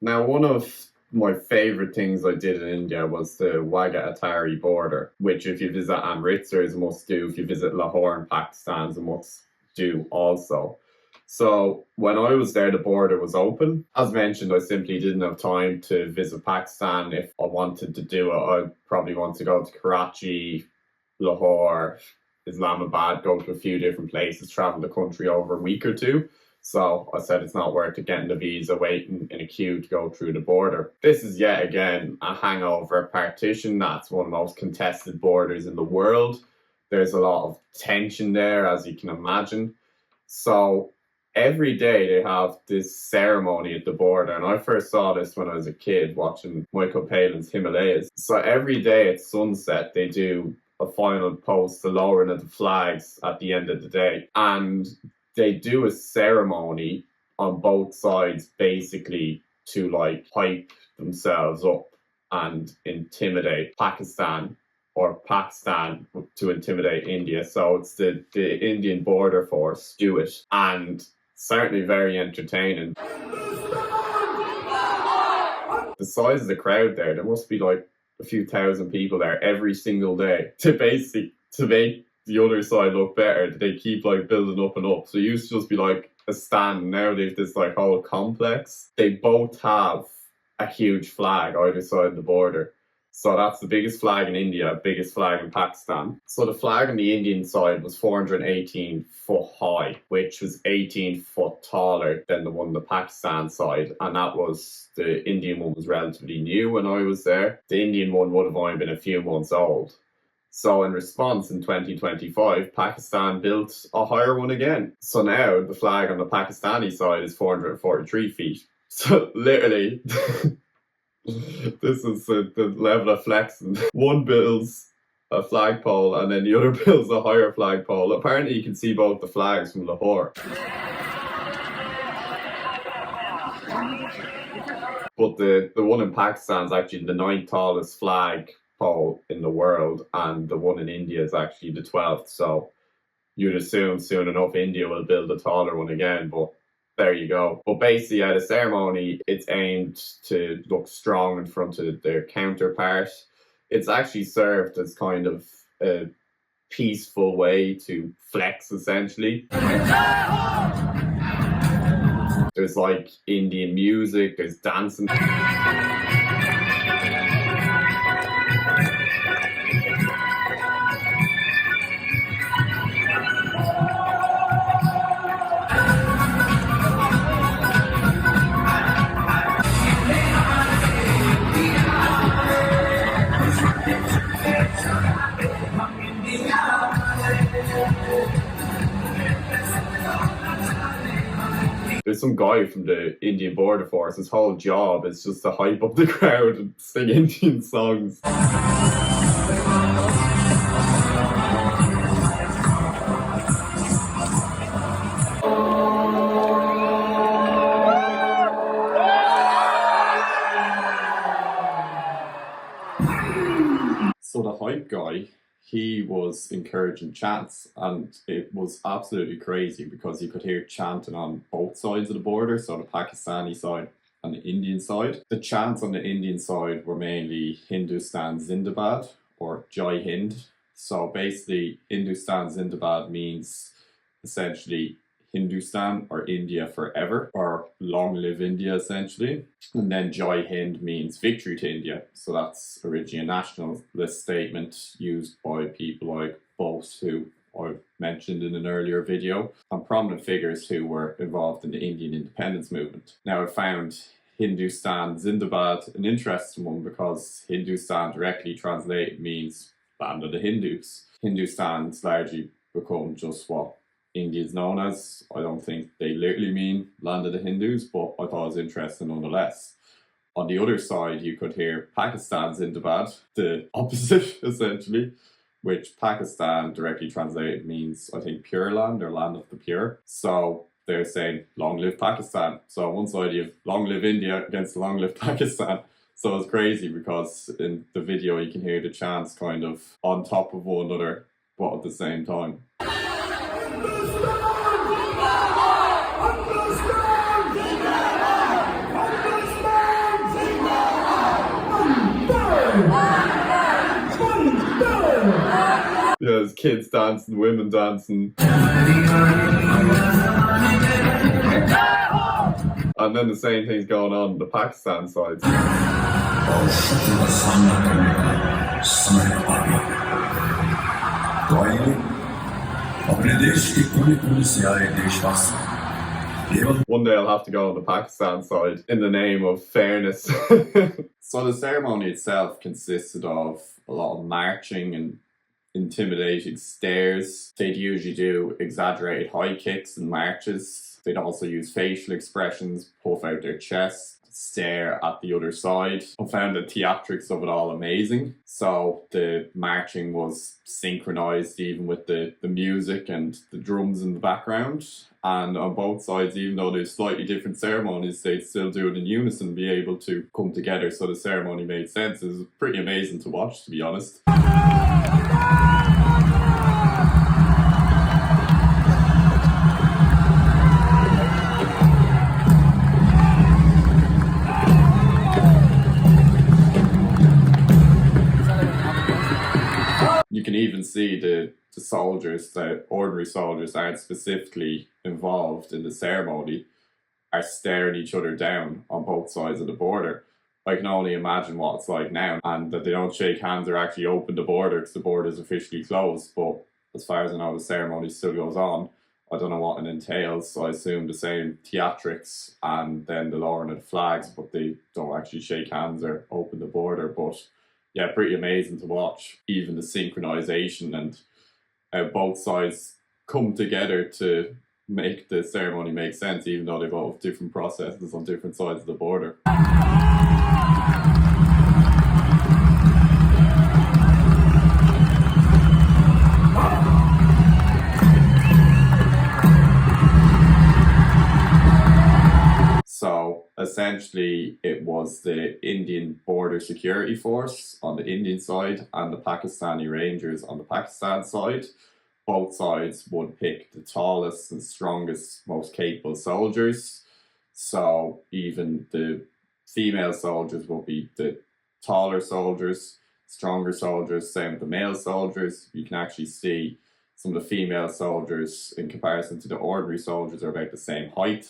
Now, one of my favourite things I did in India was the Wagah Attari border, which if you visit Amritsar is a must do. If you visit Lahore in Pakistan is a must do also. So when I was there, the border was open. As mentioned, I simply didn't have time to visit Pakistan. If I wanted to do it, I'd probably want to go to Karachi, Lahore, Islamabad, go to a few different places, travel the country over a week or two. So I said it's not worth it getting the visa, waiting in a queue to go through the border. This is yet again a hangover partition. That's one of the most contested borders in the world. There's a lot of tension there, as you can imagine. So every day they have this ceremony at the border, and I first saw this when I was a kid watching Michael Palin's Himalayas. So every day at sunset they do a final post, the lowering of the flags at the end of the day, and they do a ceremony on both sides basically to like hype themselves up and intimidate Pakistan, or Pakistan to intimidate India. So it's the Indian border force do it, and certainly very entertaining. The size of the crowd there must be like a few thousand people there every single day to make the other side look better. They keep like building up and up. So it used to just be like a stand. Now they've this like whole complex. They both have a huge flag either side of the border. So that's the biggest flag in India, biggest flag in Pakistan. So the flag on the Indian side was 418 foot high, which was 18 foot taller than the one on the Pakistan side. And that was, the Indian one was relatively new when I was there. The Indian one would have only been a few months old. So in response, in 2025, Pakistan built a higher one again. So now the flag on the Pakistani side is 443 feet. So literally... This is the level of flexing. One builds a flagpole and then the other builds a higher flagpole. Apparently you can see both the flags from Lahore. But the one in Pakistan is actually the 9th tallest flagpole in the world, and the one in India is actually the 12th. So you'd assume soon enough India will build a taller one again, but there you go. But basically at a ceremony, it's aimed to look strong in front of their counterpart. It's actually served as kind of a peaceful way to flex, essentially. There's like Indian music, there's dancing. There's some guy from the Indian Border Force, his whole job is just to hype up the crowd and sing Indian songs. So the hype guy, he was encouraging chants, and it was absolutely crazy because you could hear chanting on both sides of the border, so the Pakistani side and the Indian side. The chants on the Indian side were mainly Hindustan Zindabad or Jai Hind. So basically Hindustan Zindabad means essentially Hindustan or India forever, or long live India essentially. And then Jai Hind means victory to India. So that's originally a nationalist statement used by people like Bose, who I've mentioned in an earlier video, and prominent figures who were involved in the Indian independence movement. Now I found Hindustan Zindabad an interesting one because Hindustan directly translated means land of the Hindus. Hindustan's largely become just what India's known as. I don't think they literally mean land of the Hindus, but I thought it was interesting nonetheless. On the other side, you could hear Pakistan Zindabad, the opposite essentially, which Pakistan directly translated means, I think, pure land or land of the pure. So they're saying long live Pakistan. So on one side you have long live India against long live Pakistan. So it's crazy because in the video you can hear the chants kind of on top of one another, but at the same time. there's kids dancing, women dancing. And then the same thing's going on the Pakistan side. One day I'll have to go on the Pakistan side in the name of fairness. So the ceremony itself consisted of a lot of marching and intimidating stares. They'd usually do exaggerated high kicks and marches. They'd also use facial expressions, puff out their chest, stare at the other side. I found the theatrics of it all amazing. So the marching was synchronized even with the music and the drums in the background. And on both sides, even though there's slightly different ceremonies, they'd still do it in unison and be able to come together so the ceremony made sense. It was pretty amazing to watch, to be honest. You can even see the soldiers, the ordinary soldiers aren't specifically involved in the ceremony, are staring each other down on both sides of the border. I can only imagine what it's like now, and that they don't shake hands or actually open the border because the border is officially closed. But as far as I know, the ceremony still goes on. I don't know what it entails, so I assume the same theatrics and then the lowering of the flags, but they don't actually shake hands or open the border. But yeah, pretty amazing to watch. Even the synchronization and how both sides come together to make the ceremony make sense, even though they've all different processes on different sides of the border. So essentially it was the Indian Border Security Force on the Indian side and the Pakistani Rangers on the Pakistan side. Both sides would pick the tallest and strongest, most capable soldiers. So even the female soldiers will be the taller soldiers, stronger soldiers, same with the male soldiers. You can actually see some of the female soldiers in comparison to the ordinary soldiers are about the same height.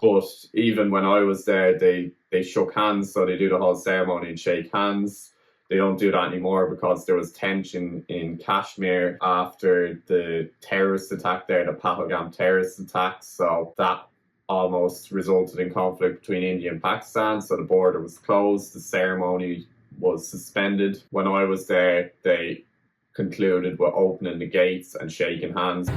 But even when I was there, they shook hands, so they do the whole ceremony and shake hands. They don't do that anymore because there was tension in Kashmir after the terrorist attack there, the Pahalgam terrorist attack. So that almost resulted in conflict between India and Pakistan. So the border was closed, the ceremony was suspended. When I was there, they concluded with opening the gates and shaking hands.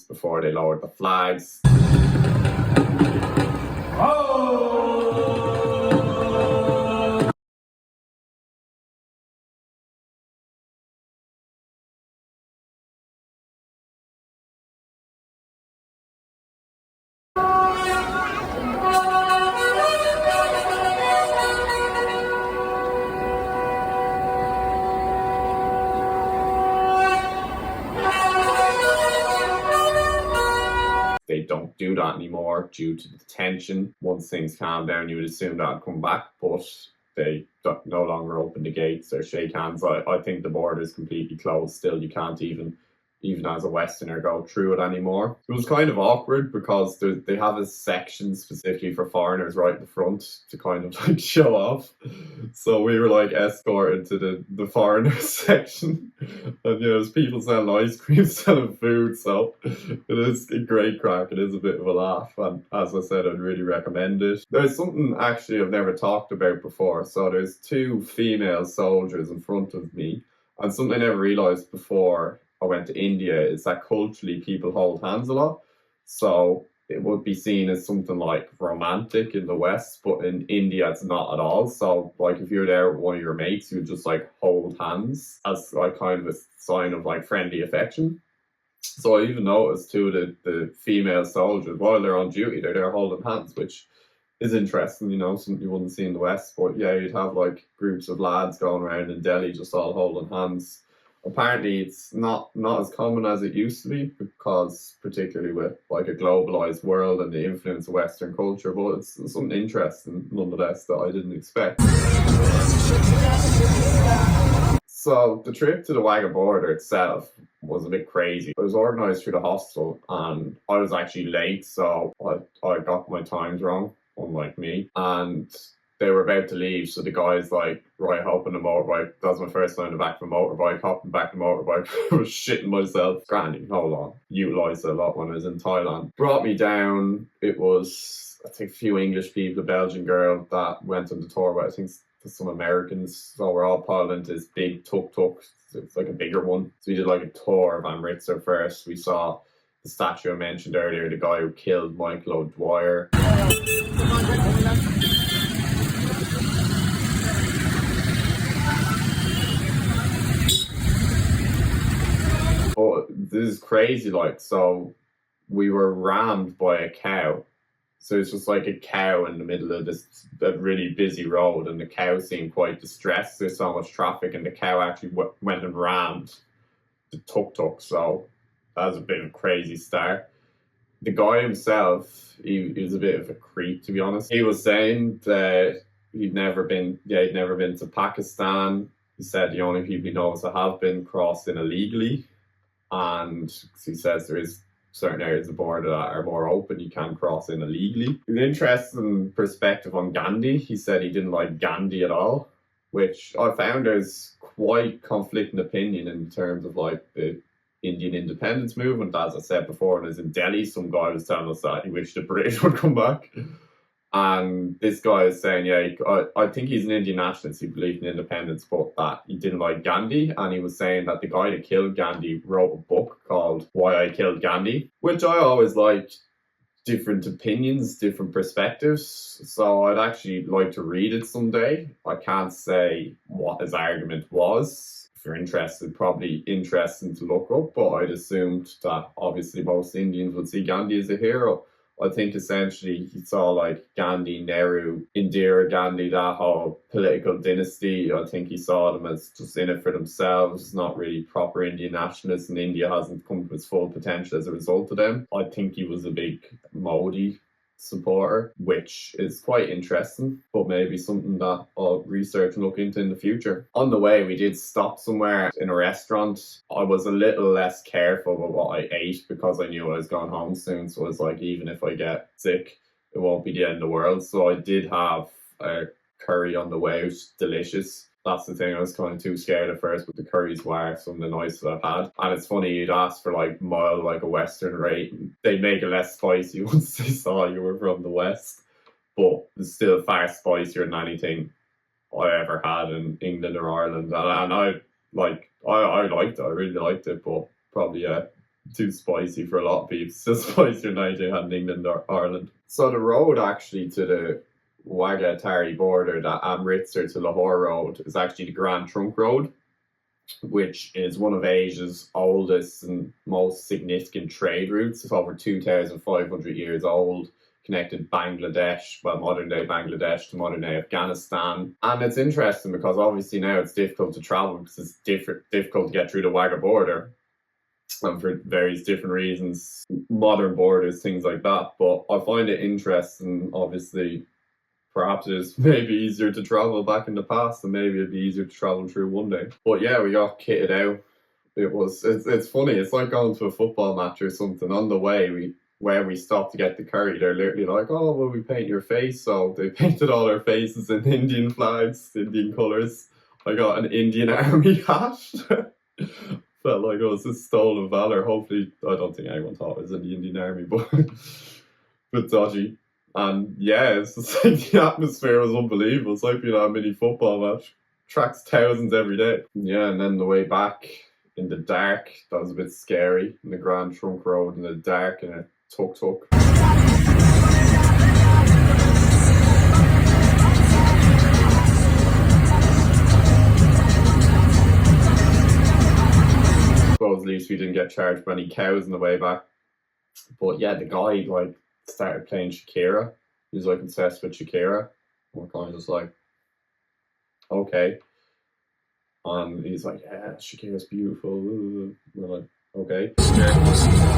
Before they lowered the flags. They don't do that anymore due to the tension. Once things calm down, you would assume that would come back, but they no longer open the gates or shake hands. I think the border is completely closed still. You can't even as a Westerner go through it anymore. It was kind of awkward because they have a section specifically for foreigners right in the front to kind of like show off. So we were like escorted to the foreigners section, and there's people selling ice cream, selling food. So it is a great crack. It is a bit of a laugh, and as I said, I'd really recommend it. There's something actually I've never talked about before. So there's two female soldiers in front of me, and something I never realized before I went to India is that culturally people hold hands a lot. So it would be seen as something like romantic in the West, but in India it's not at all. So like if you're there with one of your mates, you would just like hold hands as like kind of a sign of like friendly affection. So I even noticed too that the female soldiers, while they're on duty, they're there holding hands, which is interesting, you know, something you wouldn't see in the West. But yeah, you'd have like groups of lads going around in Delhi just all holding hands. Apparently it's not as common as it used to be, because particularly with like a globalized world and the influence of Western culture, but it's something interesting nonetheless that I didn't expect. So the trip to the Wagah border itself was a bit crazy. It was organised through the hostel and I was actually late, so I got my times wrong, unlike me. And they were about to leave, so the guy's like, right, hop on the motorbike. That was my first time on the back of a motorbike, hopping back on the motorbike. I was shitting myself. Granny, hold on. Utilised it a lot when I was in Thailand. Brought me down. It was, I think, a few English people, a Belgian girl that went on the tour, but I think some Americans. So we're all piled into this big tuk-tuk. It's like a bigger one. So we did like a tour of Amritsar first. We saw the statue I mentioned earlier, the guy who killed Michael O'Dwyer. But this is crazy, like, so we were rammed by a cow. So it's just like a cow in the middle of this really busy road, and the cow seemed quite distressed. There's so much traffic, and the cow actually went and rammed the tuk-tuk. So that was a bit of a crazy start. The guy himself, he was a bit of a creep, to be honest. He was saying that he'd never been to Pakistan. He said the only people he knows that have been crossed in illegally, and he says there is certain areas of the border that are more open, you can cross in illegally. An interesting perspective on Gandhi. He said he didn't like Gandhi at all, which I found is quite conflicting opinion in terms of like the Indian independence movement. As I said before, when I was in Delhi, some guy was telling us that he wished the British would come back. And this guy is saying, yeah, I think he's an Indian nationalist, he believed in independence, but that he didn't like Gandhi. And he was saying that the guy that killed Gandhi wrote a book called Why I Killed Gandhi, which I always liked different opinions, different perspectives. So I'd actually like to read it someday. I can't say what his argument was. If you're interested, probably interesting to look up, but I'd assumed that obviously most Indians would see Gandhi as a hero. I think essentially he saw like Gandhi, Nehru, Indira Gandhi, that whole political dynasty. I think he saw them as just in it for themselves, not really proper Indian nationalists, and India hasn't come to its full potential as a result of them. I think he was a big Modi supporter, which is quite interesting, but maybe something that I'll research and look into in the future. On the way, we did stop somewhere in a restaurant. I was a little less careful about what I ate because I knew I was going home soon, so I was like, even if I get sick, it won't be the end of the world. So I did have a curry on the way, which is delicious. That's the thing, I was kind of too scared at first, but the curries were some of the nicest I've had. And it's funny, you'd ask for like mild, like a Western rate, they'd make it less spicy once they saw you were from the West. But it's still far spicier than anything I ever had in England or Ireland. And I liked it, I really liked it, but probably too spicy for a lot of people. Still spicier than anything I had in England or Ireland. So the road actually to the Wagah Attari border, that Amritsar to Lahore road, is actually the Grand Trunk Road, which is one of Asia's oldest and most significant trade routes. It's over 2,500 years old, connected Bangladesh, well, modern day Bangladesh to modern day Afghanistan. And it's interesting because obviously now it's difficult to travel because it's difficult to get through the Wagah border, and for various different reasons, modern borders, things like that. But I find it interesting, obviously. Perhaps it's maybe easier to travel back in the past, and maybe it'd be easier to travel through one day. But yeah, we got kitted out. It's funny. It's like going to a football match or something. On the way, where we stopped to get the curry, they're literally like, "Oh, will we paint your face?" So they painted all our faces in Indian flags, Indian colours. I got an Indian Army hat. Felt like it was a stolen valor. Hopefully, I don't think anyone thought it was in the Indian Army, but dodgy. And yeah, it's just like the atmosphere was unbelievable. It's like being at a mini football match. Tracks thousands every day. Yeah, and then the way back in the dark, that was a bit scary. In the Grand Trunk Road in the dark in a tuk-tuk. Suppose at least we didn't get charged for any cows on the way back. But yeah, the guy like started playing Shakira. He was like obsessed with Shakira. We're kind of just like, okay. And he's like, yeah, Shakira's beautiful. We're like, okay.